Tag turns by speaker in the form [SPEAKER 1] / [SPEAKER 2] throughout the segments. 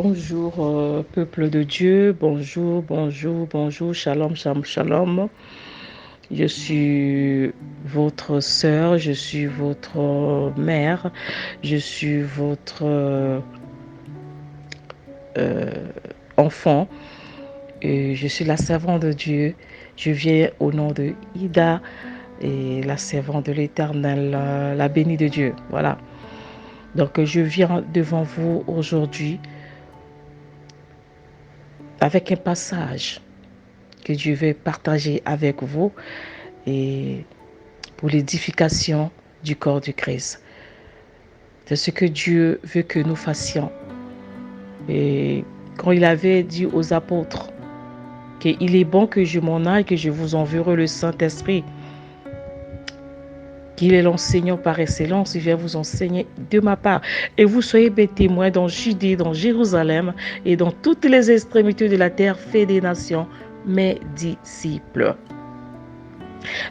[SPEAKER 1] Bonjour, peuple de Dieu, bonjour, shalom, shalom, shalom. Je suis votre sœur, je suis votre mère, je suis votre enfant et je suis la servante de Dieu. Je viens au nom de Ida et la servante de l'Éternel, la bénie de Dieu. Voilà. Donc je viens devant vous aujourd'hui avec un passage que Dieu veut partager avec vous et pour l'édification du corps du Christ. C'est ce que Dieu veut que nous fassions. Et quand il avait dit aux apôtres qu'il est bon que je m'en aille, que je vous enverrai le Saint-Esprit, qu'il est l'enseignant par excellence, il vient vous enseigner de ma part. Et vous soyez mes témoins dans Judée, dans Jérusalem et dans toutes les extrémités de la terre, fait des nations, mes disciples.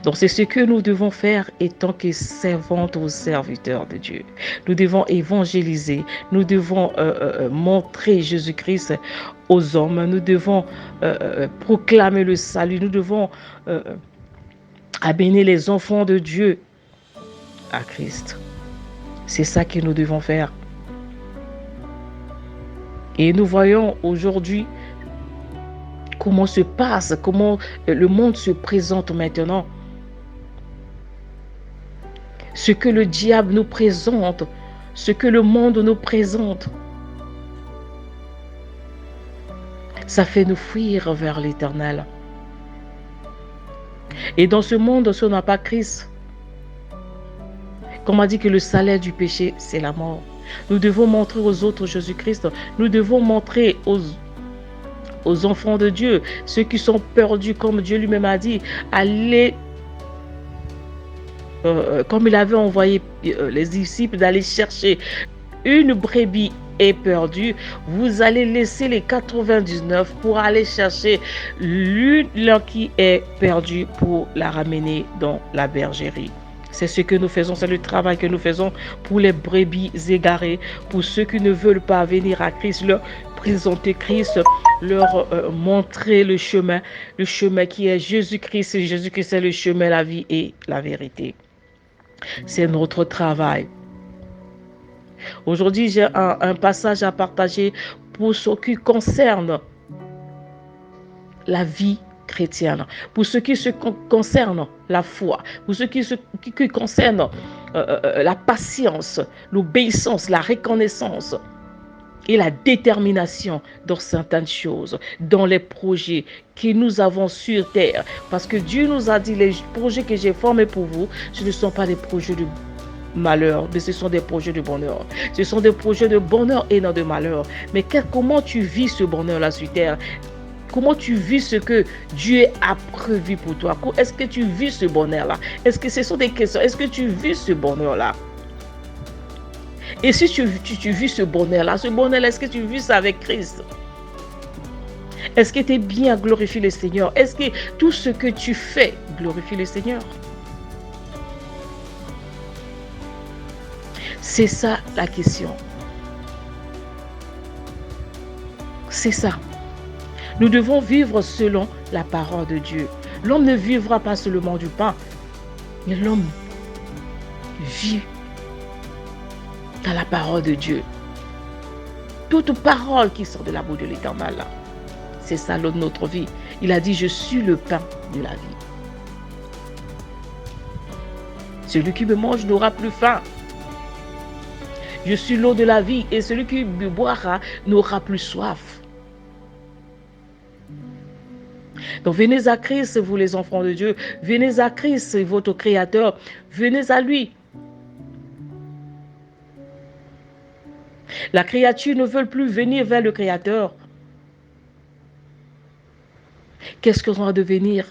[SPEAKER 1] Donc c'est ce que nous devons faire étant que servantes ou serviteurs de Dieu. Nous devons évangéliser, nous devons montrer Jésus-Christ aux hommes, nous devons proclamer le salut, nous devons amener les enfants de Dieu à Christ. C'est ça que nous devons faire. Et nous voyons aujourd'hui comment se passe, comment le monde se présente maintenant. Ce que le diable nous présente, ce que le monde nous présente, ça fait nous fuir vers l'Éternel. Et dans ce monde, si on n'a pas Christ, comme on dit que le salaire du péché, c'est la mort. Nous devons montrer aux autres Jésus-Christ. Nous devons montrer aux enfants de Dieu, ceux qui sont perdus, comme Dieu lui-même a dit, allez, comme il avait envoyé les disciples d'aller chercher une brebis est perdue, vous allez laisser les 99 pour aller chercher l'une qui est perdue pour la ramener dans la bergerie. C'est ce que nous faisons, c'est le travail que nous faisons pour les brebis égarées, pour ceux qui ne veulent pas venir à Christ, leur présenter Christ, leur montrer le chemin qui est Jésus-Christ. Jésus-Christ est le chemin, la vie et la vérité. C'est notre travail. Aujourd'hui, j'ai un passage à partager pour ce qui concerne la vie chrétienne, pour ce qui concerne la foi, pour ce qui concerne la patience, l'obéissance, la reconnaissance et la détermination dans certaines choses, dans les projets que nous avons sur terre. Parce que Dieu nous a dit, les projets que j'ai formés pour vous, ce ne sont pas des projets de malheur, mais ce sont des projets de bonheur. Ce sont des projets de bonheur et non de malheur. Mais comment tu vis ce bonheur-là sur terre? Comment tu vis ce que Dieu a prévu pour toi? Est-ce que tu vis ce bonheur-là? Est-ce que ce sont des questions? Est-ce que tu vis ce bonheur-là? Et si tu vis ce bonheur-là, est-ce que tu vis ça avec Christ? Est-ce que tu es bien à glorifier le Seigneur? Est-ce que tout ce que tu fais glorifie le Seigneur? C'est ça la question. C'est ça. Nous devons vivre selon la parole de Dieu. L'homme ne vivra pas seulement du pain, mais l'homme vit dans la parole de Dieu. Toute parole qui sort de la bouche de l'Éternel, c'est ça notre vie. Il a dit, je suis le pain de la vie. Celui qui me mange n'aura plus faim. Je suis l'eau de la vie et celui qui me boira n'aura plus soif. Donc venez à Christ, vous les enfants de Dieu. Venez à Christ, votre Créateur. Venez à lui. La créature ne veut plus venir vers le Créateur. Qu'est-ce qu'on va devenir?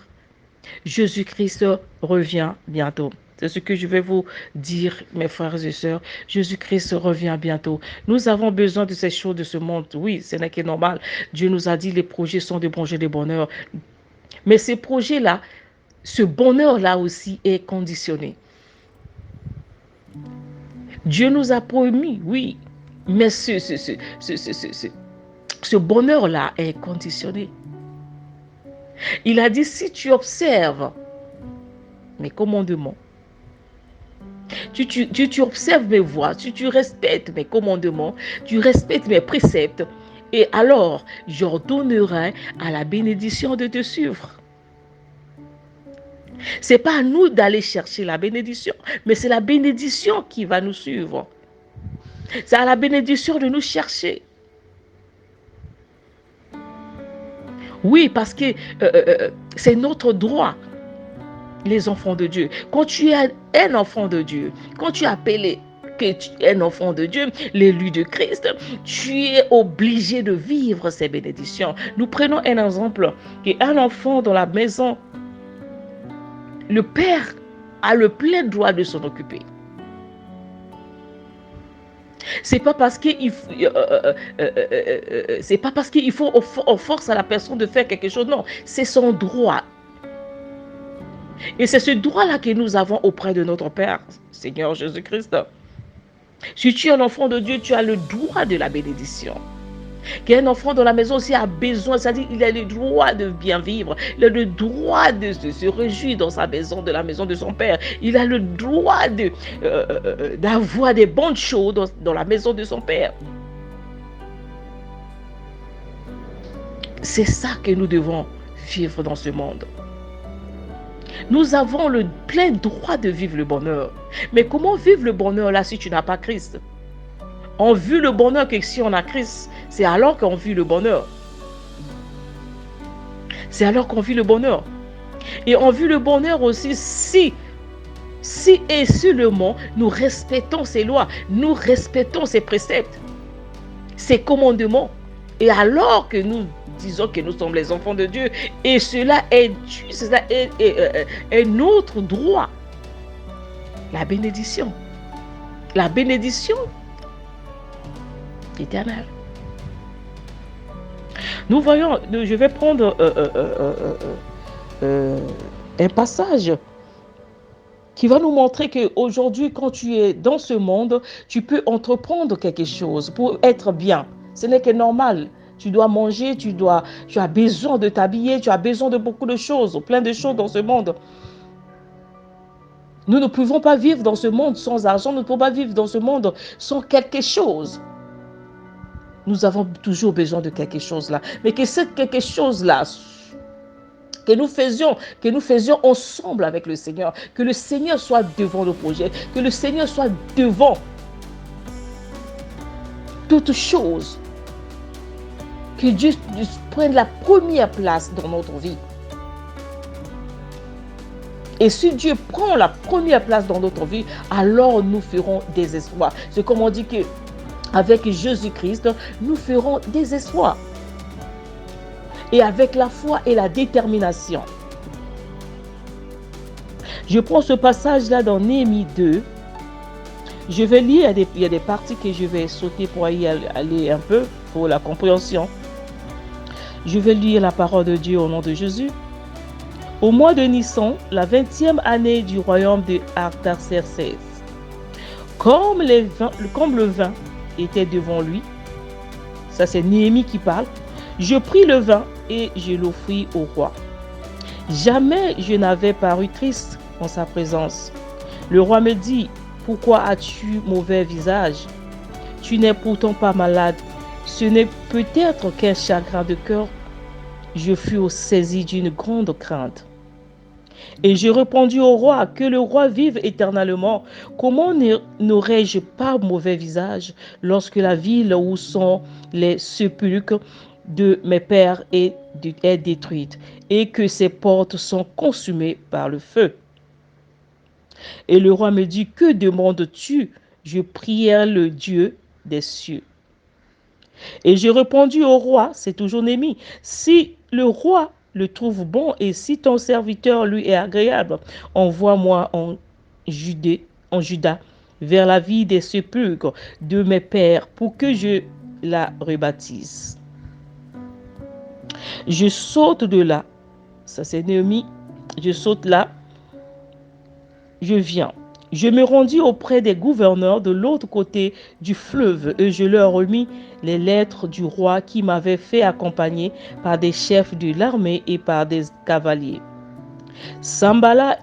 [SPEAKER 1] Jésus-Christ revient bientôt. C'est ce que je vais vous dire, mes frères et sœurs. Jésus-Christ revient bientôt. Nous avons besoin de ces choses de ce monde. Oui, ce n'est que normal. Dieu nous a dit les projets sont des projets de bonheur. Mais ces projets-là, ce bonheur-là aussi est conditionné. Dieu nous a promis, oui, mais Ce bonheur-là est conditionné. Il a dit, si tu observes mes commandements, tu observes mes voies, tu respectes mes commandements, tu respectes mes préceptes, et alors j'ordonnerai à la bénédiction de te suivre. C'est pas à nous d'aller chercher la bénédiction, mais c'est la bénédiction qui va nous suivre. C'est à la bénédiction de nous chercher. Oui, parce que c'est notre droit, les enfants de Dieu. Quand tu es un enfant de Dieu, quand tu es appelé que tu es un enfant de Dieu, l'élu de Christ, tu es obligé de vivre ces bénédictions. Nous prenons un exemple, qu'un enfant dans la maison, le père a le plein droit de s'en occuper. C'est pas parce qu'il faut on force à la personne de faire quelque chose, non, c'est son droit. Et c'est ce droit-là que nous avons auprès de notre Père, Seigneur Jésus-Christ. Si tu es un enfant de Dieu, tu as le droit de la bénédiction. Qu'un enfant dans la maison aussi a besoin, c'est-à-dire il a le droit de bien vivre, il a le droit de se réjouir dans sa maison, de la maison de son père. Il a le droit d'avoir des bonnes choses dans la maison de son père. C'est ça que nous devons vivre dans ce monde. Nous avons le plein droit de vivre le bonheur. Mais comment vivre le bonheur là si tu n'as pas Christ? On vit le bonheur que si on a Christ, c'est alors qu'on vit le bonheur. C'est alors qu'on vit le bonheur. Et on vit le bonheur aussi si et seulement nous respectons ses lois, nous respectons ses préceptes, ses commandements. Et alors que nous disons que nous sommes les enfants de Dieu, et cela est notre droit. La bénédiction éternelle. Nous voyons, je vais prendre un passage qui va nous montrer qu'aujourd'hui, quand tu es dans ce monde, tu peux entreprendre quelque chose pour être bien. Ce n'est que normal. Tu dois manger, tu as besoin de t'habiller, tu as besoin de beaucoup de choses, plein de choses dans ce monde. Nous ne pouvons pas vivre dans ce monde sans argent, nous ne pouvons pas vivre dans ce monde sans quelque chose. Nous avons toujours besoin de quelque chose là. Mais que cette quelque chose là, que nous faisions ensemble avec le Seigneur, que le Seigneur soit devant nos projets, que le Seigneur soit devant toutes choses. Que Dieu prenne la première place dans notre vie. Et si Dieu prend la première place dans notre vie, alors nous ferons des espoirs. C'est comme on dit qu'avec Jésus-Christ, nous ferons des espoirs. Et avec la foi et la détermination. Je prends ce passage-là dans Néhémie 2. Je vais lire, il y a des parties que je vais sauter pour y aller un peu, pour la compréhension. Je vais lire la parole de Dieu au nom de Jésus. Au mois de Nissan, la 20e année du royaume de Artaxerxès, comme le vin était devant lui, ça c'est Néhémie qui parle, je pris le vin et je l'offris au roi. Jamais je n'avais paru triste en sa présence. Le roi me dit, pourquoi as-tu mauvais visage? Tu n'es pourtant pas malade. Ce n'est peut-être qu'un chagrin de cœur. Je fus saisi d'une grande crainte. Et je répondis au roi, que le roi vive éternellement. Comment n'aurais-je pas mauvais visage lorsque la ville où sont les sépulcres de mes pères est détruite et que ses portes sont consumées par le feu? Et le roi me dit, que demandes-tu? Je priais le Dieu des cieux. Et j'ai répondu au roi, c'est toujours Néhémie, si le roi le trouve bon et si ton serviteur lui est agréable, envoie-moi en Juda, vers la ville des sépulcres de mes pères pour que je la rebâtisse. Je saute de là, ça c'est Néhémie, je saute là, je viens. Je me rendis auprès des gouverneurs de l'autre côté du fleuve et je leur remis les lettres du roi qui m'avait fait accompagner par des chefs de l'armée et par des cavaliers. Sambala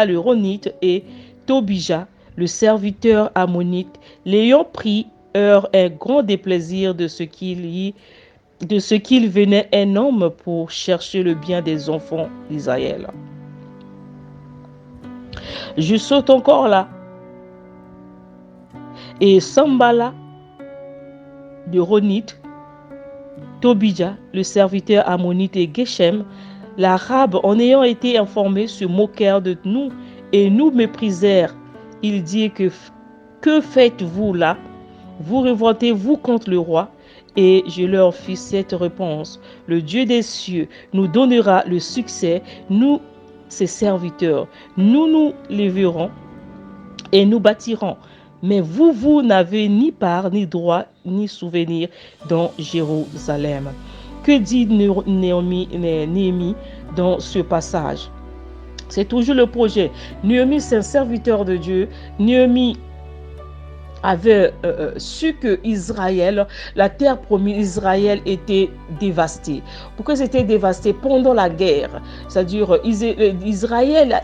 [SPEAKER 1] le Ronite et Tobija, le serviteur ammonite, l'ayant pris, eurent un grand déplaisir de ce qu'il venait un homme pour chercher le bien des enfants d'Israël. Je saute encore là. Et Sambala de Ronite, Tobija, le serviteur ammonite, et Geshem, l'arabe, en ayant été informés, se moquèrent de nous et nous méprisèrent. Ils dirent que faites-vous là? Vous révoltez-vous contre le roi? Et je leur fis cette réponse: le Dieu des cieux nous donnera le succès, nous, ses serviteurs. Nous nous lèverons et nous bâtirons. Mais vous n'avez ni part, ni droit, ni souvenir dans Jérusalem. Que dit Néhémie dans ce passage? C'est toujours le projet. Néhémie, c'est un serviteur de Dieu. Néhémie avait su que Israël, la terre promise Israël, était dévastée. Pourquoi c'était dévasté? Pendant la guerre. C'est-à-dire Israël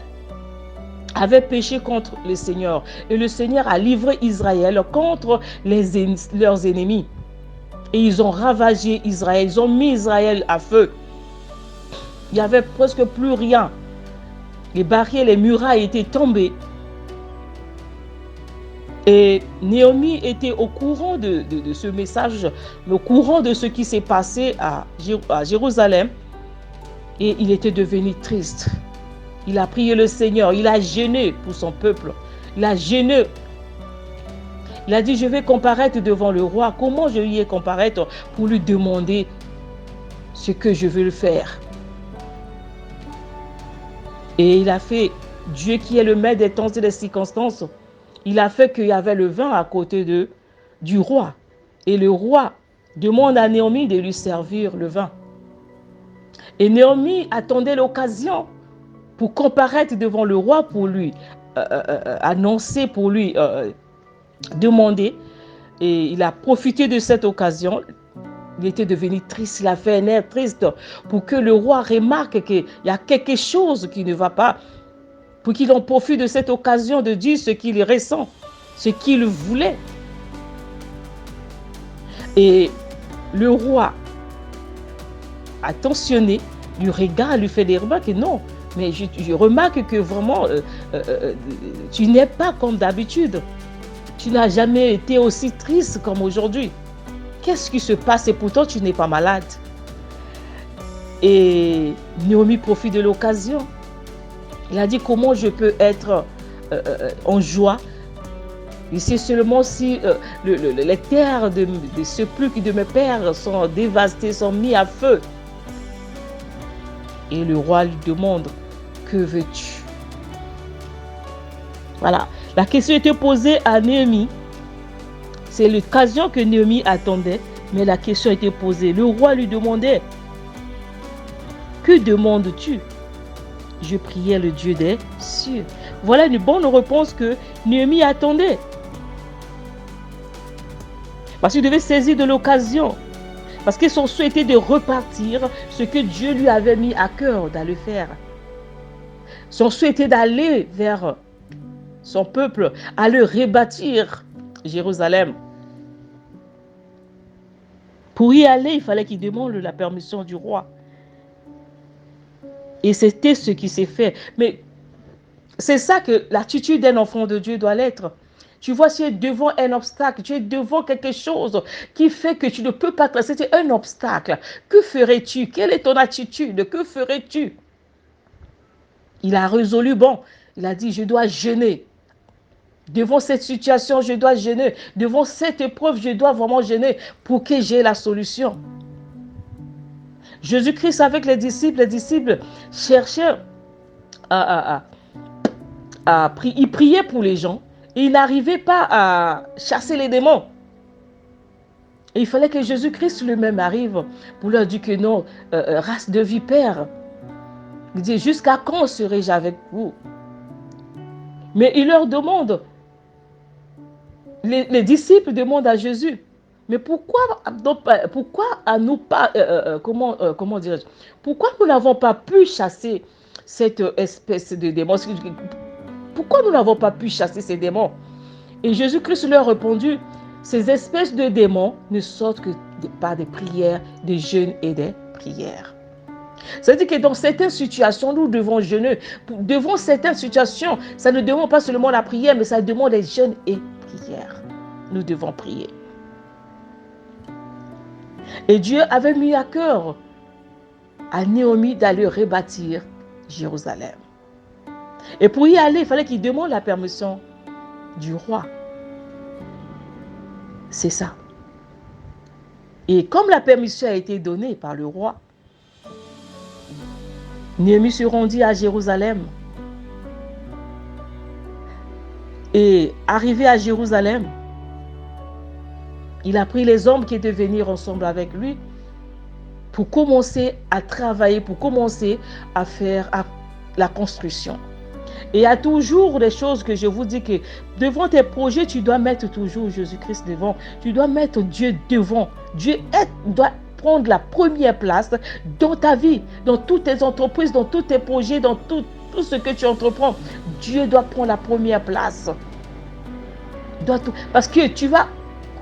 [SPEAKER 1] avait péché contre le Seigneur. Et le Seigneur a livré Israël contre leurs ennemis. Et ils ont ravagé Israël. Ils ont mis Israël à feu. Il n'y avait presque plus rien. Les barrières, les murailles étaient tombées. Et Néhémie était au courant de ce message, au courant de ce qui s'est passé à Jérusalem. Et il était devenu triste. Il a prié le Seigneur, il a jeûné pour son peuple. Il a jeûné. Il a dit: je vais comparaître devant le roi. Comment je lui ai comparaître? Pour lui demander ce que je veux le faire. Et il a fait, Dieu qui est le maître des temps et des circonstances, il a fait qu'il y avait le vin à côté du roi. Et le roi demande à Néhémie de lui servir le vin. Et Néhémie attendait l'occasion pour comparaître devant le roi, pour lui annoncer, pour lui demander. Et il a profité de cette occasion. Il était devenu triste, il a fait un air triste pour que le roi remarque qu'il y a quelque chose qui ne va pas, pour qu'il en profite de cette occasion de dire ce qu'il ressent, ce qu'il voulait. Et le roi, attentionné, lui regarde, lui fait des remarques, et non, mais je remarque que vraiment, tu n'es pas comme d'habitude. Tu n'as jamais été aussi triste comme aujourd'hui. Qu'est-ce qui se passe? Et pourtant, tu n'es pas malade. Et Néhémie profite de l'occasion. Il a dit: comment je peux être en joie? Et c'est seulement si les terres de sepulcre de mes pères sont dévastées, sont mises à feu. Et le roi lui demande: que veux-tu? Voilà. La question était posée à Néhémie. C'est l'occasion que Néhémie attendait, mais la question était posée. Le roi lui demandait: que demandes-tu? Je priais le Dieu des cieux. Voilà une bonne réponse que Néhémie attendait. Parce qu'il devait saisir de l'occasion. Parce que son souhait était de repartir ce que Dieu lui avait mis à cœur d'aller faire. Son souhait était d'aller vers son peuple, aller rebâtir Jérusalem. Pour y aller, il fallait qu'il demande la permission du roi. Et c'était ce qui s'est fait. Mais c'est ça que l'attitude d'un enfant de Dieu doit l'être. Tu vois, tu es devant un obstacle, tu es devant quelque chose qui fait que tu ne peux pas traverser. C'est un obstacle. Que ferais-tu? Quelle est ton attitude? Que ferais-tu? Il a résolu, il a dit: je dois jeûner. Devant cette situation, je dois jeûner. Devant cette épreuve, je dois vraiment jeûner pour que j'ai la solution. Jésus-Christ avec les disciples cherchaient ils priaient pour les gens et ils n'arrivaient pas à chasser les démons. Et il fallait que Jésus-Christ lui-même arrive pour leur dire que non, race de vipères. Il dit: jusqu'à quand serai-je avec vous? Mais il leur demande, les disciples demandent à Jésus, mais pourquoi à nous pas, comment dirais-je, pourquoi nous n'avons pas pu chasser cette espèce de démon? Pourquoi nous n'avons pas pu chasser ces démons? Et Jésus-Christ leur a répondu, ces espèces de démons ne sortent que par des prières, des jeûnes et des prières. C'est-à-dire que dans certaines situations, nous devons jeûner. Devant certaines situations, ça ne demande pas seulement la prière, mais ça demande les jeûnes et prières. Nous devons prier. Et Dieu avait mis à cœur à Naomi d'aller rebâtir Jérusalem. Et pour y aller, il fallait qu'il demande la permission du roi. C'est ça. Et comme la permission a été donnée par le roi, Naomi se rendit à Jérusalem. Et arrivé à Jérusalem, il a pris les hommes qui étaient venus ensemble avec lui pour commencer à travailler, pour commencer à faire la construction. Et il y a toujours des choses que je vous dis que devant tes projets, tu dois mettre toujours Jésus-Christ devant. Tu dois mettre Dieu devant. Dieu doit prendre la première place dans ta vie, dans toutes tes entreprises, dans tous tes projets, dans tout ce que tu entreprends. Dieu doit prendre la première place. Parce que tu vas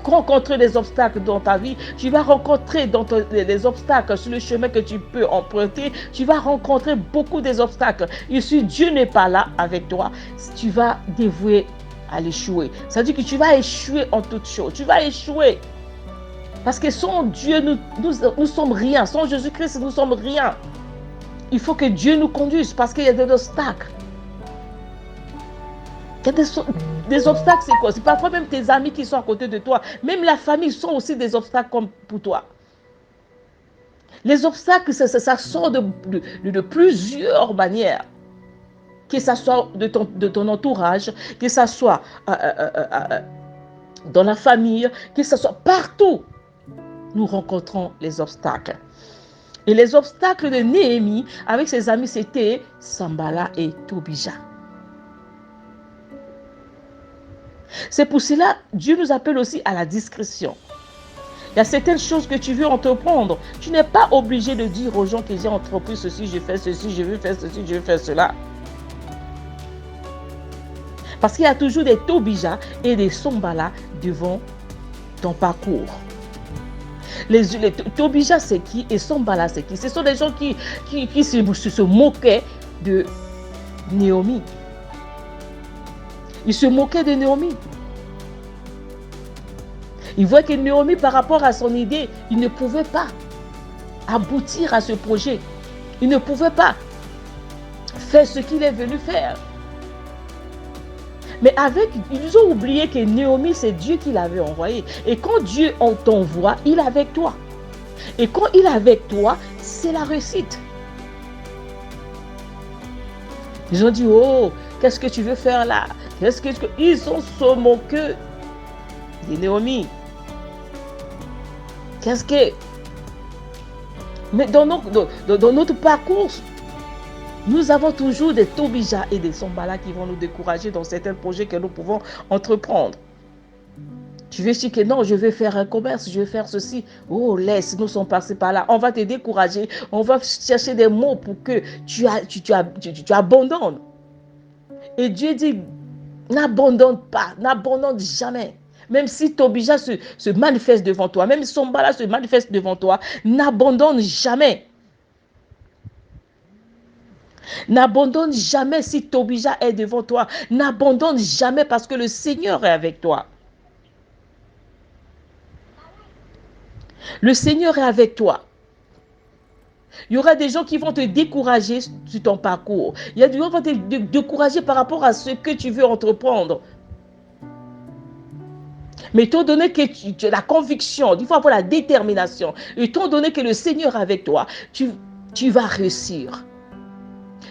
[SPEAKER 1] rencontrer des obstacles dans ta vie, tu vas rencontrer des obstacles sur le chemin que tu peux emprunter, tu vas rencontrer beaucoup des obstacles. Et si Dieu n'est pas là avec toi, tu vas dévouer à l'échouer. Ça veut dire que tu vas échouer en toutes choses. Tu vas échouer. Parce que sans Dieu, nous sommes rien. Sans Jésus-Christ, nous sommes rien. Il faut que Dieu nous conduise parce qu'il y a des obstacles. Il y a des obstacles, c'est quoi? C'est parfois même tes amis qui sont à côté de toi. Même la famille sont aussi des obstacles comme pour toi. Les obstacles, ça sort de plusieurs manières. Que ça soit de ton entourage, que ça soit dans la famille, que ça soit partout. Nous rencontrons les obstacles. Et les obstacles de Néhémie avec ses amis, c'était Sanballat et Tobija. C'est pour cela que Dieu nous appelle aussi à la discrétion. Il y a certaines choses que tu veux entreprendre. Tu n'es pas obligé de dire aux gens que j'ai entrepris ceci, je fais ceci, je veux faire ceci, je veux faire cela. Parce qu'il y a toujours des Tobija et des Sanballat devant ton parcours. Les Tobija, c'est qui? Et Sanballat, c'est qui? Ce sont des gens qui se moquaient de Naomi. Ils se moquaient de Naomi. Ils voient que Naomi, par rapport à son idée, il ne pouvait pas aboutir à ce projet. Il ne pouvait pas faire ce qu'il est venu faire. Mais ils ont oublié que Naomi, c'est Dieu qui l'avait envoyé. Et quand Dieu t'envoie, il est avec toi. Et quand il est avec toi, c'est la réussite. Ils ont dit, oh, qu'est-ce que tu veux faire là? Ils sont se moqués de Naomi. Mais dans notre parcours, nous avons toujours des Tobija et des Sanballat qui vont nous décourager dans certains projets que nous pouvons entreprendre. Tu veux dire que non, je vais faire un commerce, je vais faire ceci. Oh, laisse, nous sommes passés par là. On va te décourager. On va chercher des mots pour que tu abandonnes. Et Dieu dit, n'abandonne pas, n'abandonne jamais. Même si Tobija se manifeste devant toi, même si Sanballat se manifeste devant toi, n'abandonne jamais. N'abandonne jamais si Tobija est devant toi. N'abandonne jamais parce que le Seigneur est avec toi. Le Seigneur est avec toi. Il y aura des gens qui vont te décourager sur ton parcours. Il y a des gens qui vont te décourager par rapport à ce que tu veux entreprendre. Mais étant donné que tu as la conviction, il faut avoir la détermination, étant donné que le Seigneur est avec toi, tu vas réussir.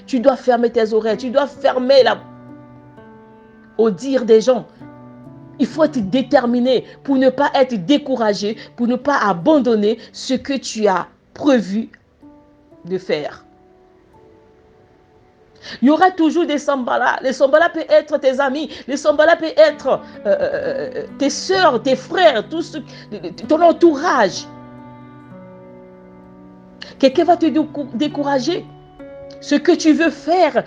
[SPEAKER 1] Tu dois fermer tes oreilles, tu dois fermer au dire des gens. Il faut être déterminé pour ne pas être découragé, pour ne pas abandonner ce que tu as prévu de faire. Il y aura toujours des Sambala. Les Sambala peuvent être tes amis. Les Sambala peuvent être tes soeurs, tes frères, ton entourage. Quelqu'un va te décourager. Ce que tu veux faire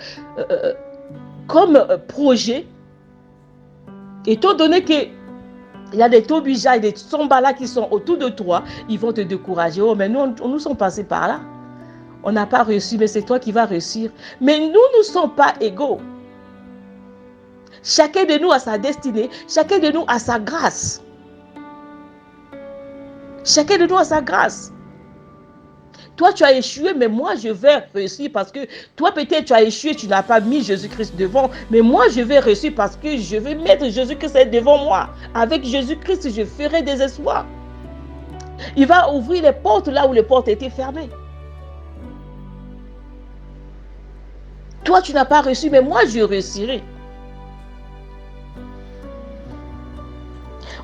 [SPEAKER 1] comme projet, étant donné qu'il y a des Tobija et des Sambala qui sont autour de toi, ils vont te décourager. Oh, mais nous sommes passés par là. On n'a pas réussi, mais c'est toi qui vas réussir. Mais nous ne sommes pas égaux. Chacun de nous a sa destinée. Chacun de nous a sa grâce. Chacun de nous a sa grâce. Toi, tu as échoué, mais moi, je vais réussir parce que toi, peut-être, tu as échoué, tu n'as pas mis Jésus-Christ devant. Mais moi, je vais réussir parce que je vais mettre Jésus-Christ devant moi. Avec Jésus-Christ, je ferai des espoirs. Il va ouvrir les portes là où les portes étaient fermées. Toi, tu n'as pas réussi, mais moi, je réussirai.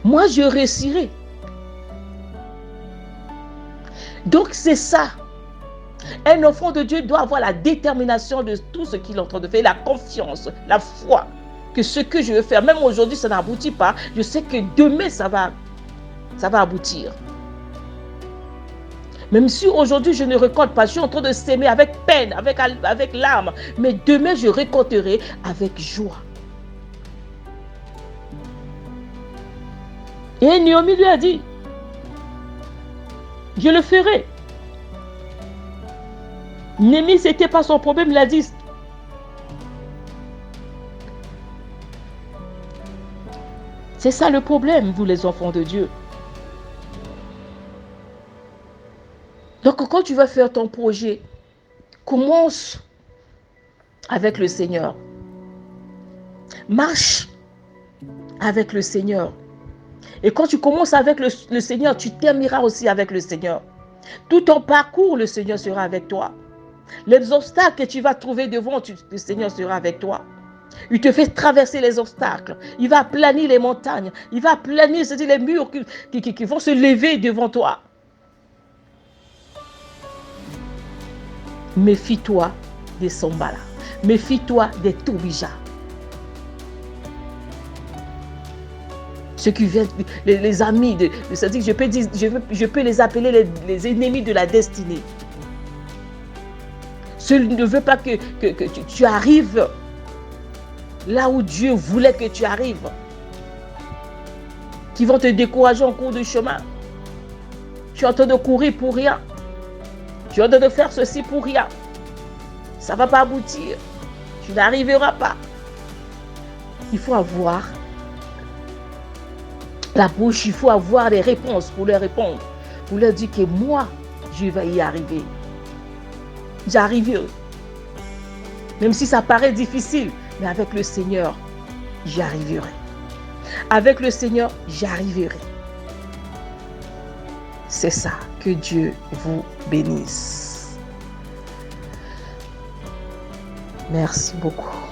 [SPEAKER 1] Moi, je réussirai. Donc, c'est ça. Un enfant de Dieu doit avoir la détermination de tout ce qu'il est en train de faire, la confiance, la foi, que ce que je veux faire, même aujourd'hui, ça n'aboutit pas. Je sais que demain, ça va aboutir. Même si aujourd'hui, je ne récolte pas, je suis en train de s'aimer avec peine, avec larmes. Mais demain, je récolterai avec joie. Et Naomi lui a dit, je le ferai. Naomi, ce n'était pas son problème, il a dit. C'est ça le problème, vous les enfants de Dieu. Donc, quand tu vas faire ton projet, commence avec le Seigneur. Marche avec le Seigneur. Et quand tu commences avec le Seigneur, tu termineras aussi avec le Seigneur. Tout ton parcours, le Seigneur sera avec toi. Les obstacles que tu vas trouver devant, le Seigneur sera avec toi. Il te fait traverser les obstacles. Il va planir les montagnes. Il va planir les murs qui vont se lever devant toi. Méfie-toi des Sambala. Méfie-toi des Tobija. Ceux qui viennent, les amis, c'est-à-dire je peux les appeler les ennemis de la destinée. Ceux qui ne veulent pas que tu arrives là où Dieu voulait que tu arrives. Qui vont te décourager en cours de chemin. Tu es en train de courir pour rien. Tu es en train de faire ceci pour rien. Ça ne va pas aboutir. Tu n'arriveras pas. Il faut avoir la bouche, il faut avoir des réponses pour leur répondre. Pour leur dire que moi, je vais y arriver. J'arriverai. Même si ça paraît difficile, mais avec le Seigneur, j'y arriverai. Avec le Seigneur, j'arriverai. C'est ça. Que Dieu vous bénisse. Merci beaucoup.